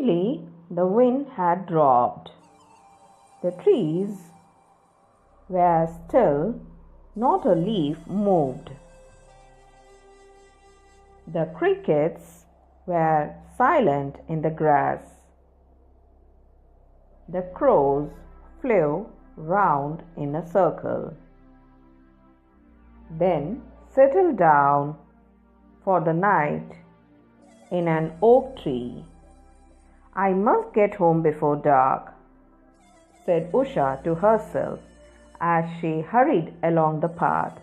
Suddenly, the wind had dropped. The trees were still, not a leaf moved. The crickets were silent in the grass. The crows flew round in a circle, then settled down for the night in an oak tree. "I must get home before dark," said Usha to herself as she hurried along the path.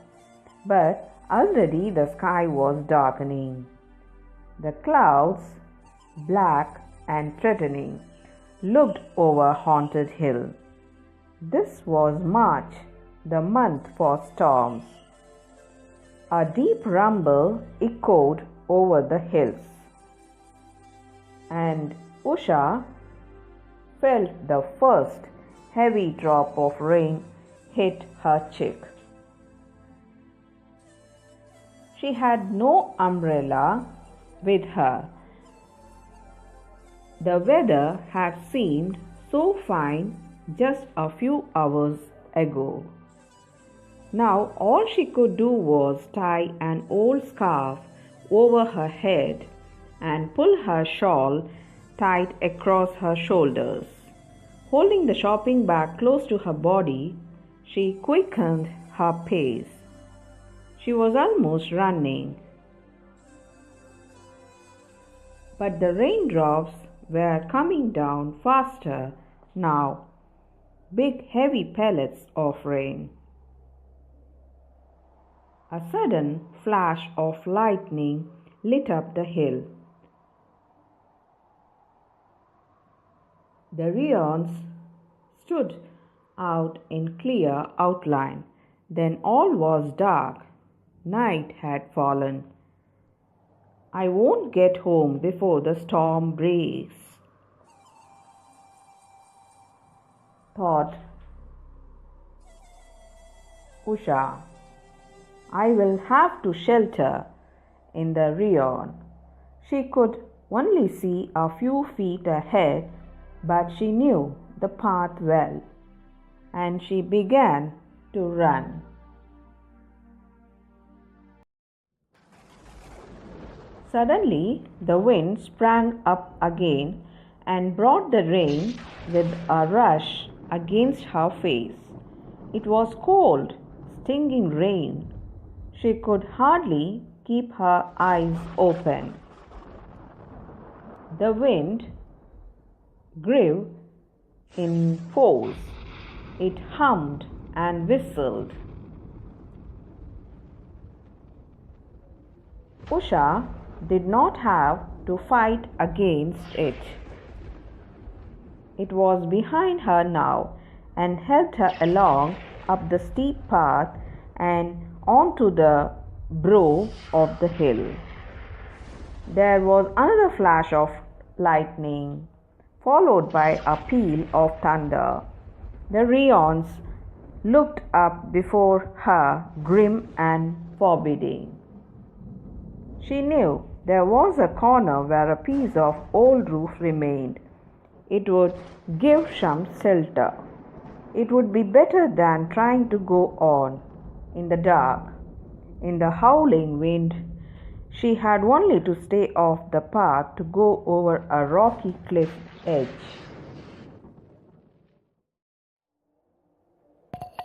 But already the sky was darkening. The clouds, black and threatening, looked over Haunted Hill. This was March, the month for storms. A deep rumble echoed over the hills, and Usha felt the first heavy drop of rain hit her cheek. She had no umbrella with her. The weather had seemed so fine just a few hours ago. Now all she could do was tie an old scarf over her head and pull her shawl tight across her shoulders. Holding the shopping bag close to her body, she quickened her pace. She was almost running. But the raindrops were coming down faster now, big heavy pellets of rain. A sudden flash of lightning lit up the hill. The rions stood out in clear outline. Then all was dark. Night had fallen. "I won't get home before the storm breaks," thought Usha. "I will have to shelter in the rion." She could only see a few feet ahead, but she knew the path well, and she began to run. Suddenly, the wind sprang up again and brought the rain with a rush against her face. It was cold, stinging rain. She could hardly keep her eyes open. The wind grew in force. It hummed and whistled. Usha did not have to fight against it. It was behind her now and helped her along up the steep path and onto the brow of the hill. There was another flash of lightning, followed by a peal of thunder. The rions looked up before her, grim and forbidding. She knew there was a corner where a piece of old roof remained. It would give some shelter. It would be better than trying to go on in the dark, in the howling wind. She had only to stay off the path to go over a rocky cliff edge.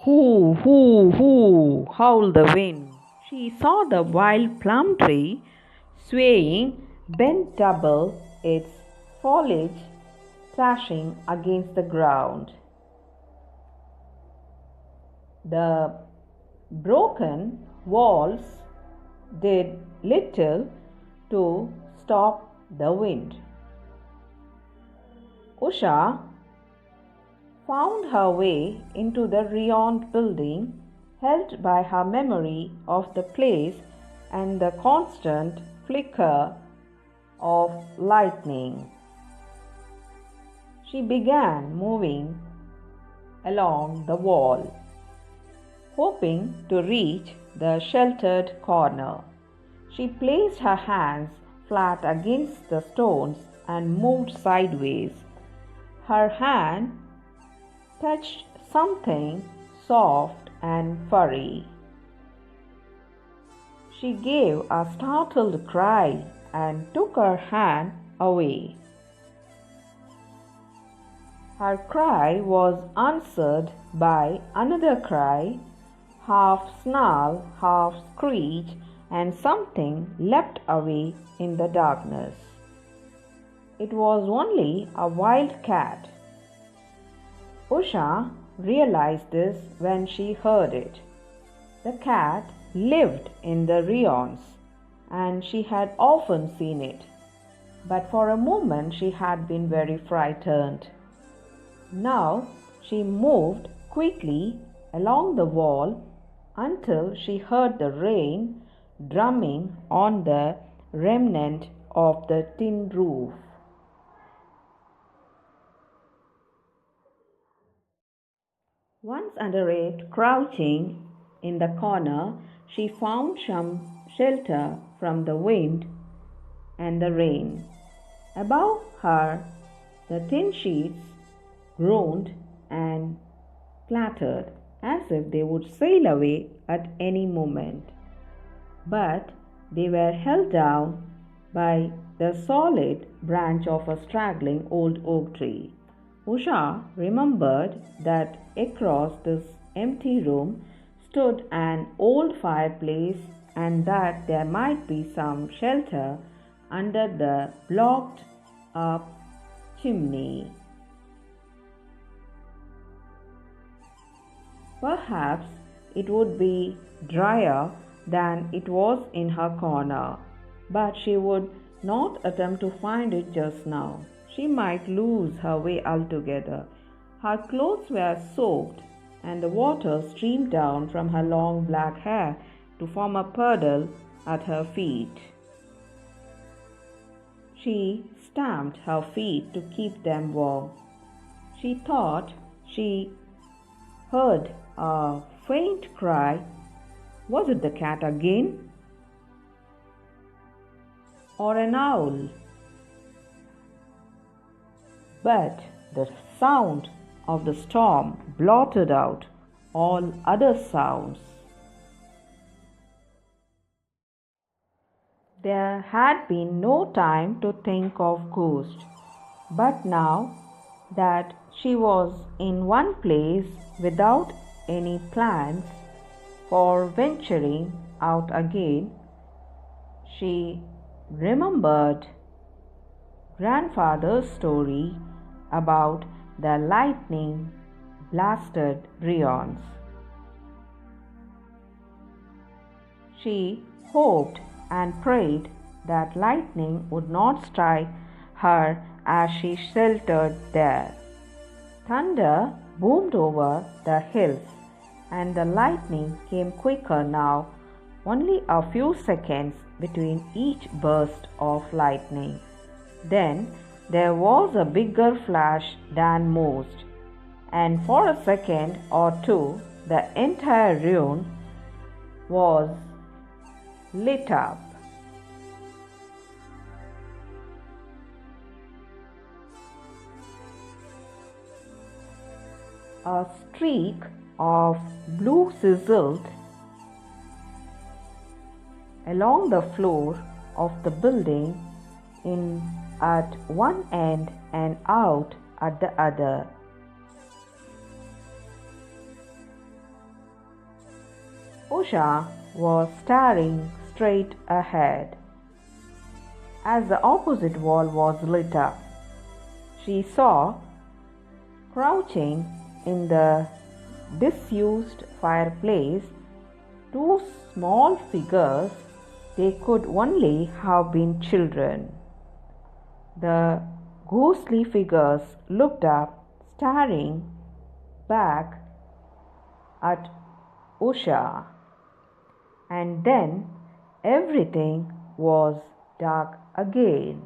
"Hoo, hoo, hoo," howled the wind. She saw the wild plum tree swaying bent double, its foliage crashing against the ground. The broken walls did little to stop the wind. Usha found her way into the ruined building, helped by her memory of the place and the constant flicker of lightning. She began moving along the wall, hoping to reach the sheltered corner. She placed her hands flat against the stones and moved sideways. Her hand touched something soft and furry. She gave a startled cry and took her hand away. Her cry was answered by another cry, half snarl, half screech, and something leapt away in the darkness. It was only a wild cat. Usha realized this when she heard it. The cat lived in the rayons, and she had often seen it, but for a moment she had been very frightened. Now she moved quickly along the wall until she heard the rain drumming on the remnant of the tin roof. Once under it, crouching in the corner, she found some shelter from the wind and the rain. Above her, the thin sheets groaned and clattered as if they would sail away at any moment. But they were held down by the solid branch of a straggling old oak tree. Usha remembered that across this empty room stood an old fireplace and that there might be some shelter under the blocked up chimney. Perhaps it would be drier than it was in her corner, but she would not attempt to find it just now. She might lose her way altogether. Her clothes were soaked, and the water streamed down from her long black hair to form a puddle at her feet. She stamped her feet to keep them warm. She thought she heard a faint cry. Was it the cat again? Or an owl? But the sound of the storm blotted out all other sounds. There had been no time to think of ghosts, but now that she was in one place without any plans for venturing out again, she remembered grandfather's story about the lightning blasted rayons. She hoped and prayed that lightning would not strike her as she sheltered there. Thunder boomed over the hills, and the lightning came quicker now, only a few seconds between each burst of lightning. Then there was a bigger flash than most, and for a second or two the entire ruin was lit up. A streak of blue sizzled along the floor of the building in at one end and out at the other. Usha was staring straight ahead. As the opposite wall was lit up, she saw, crouching in the disused fireplace, two small figures. They could only have been children. The ghostly figures looked up, staring back at Usha, and then everything was dark again.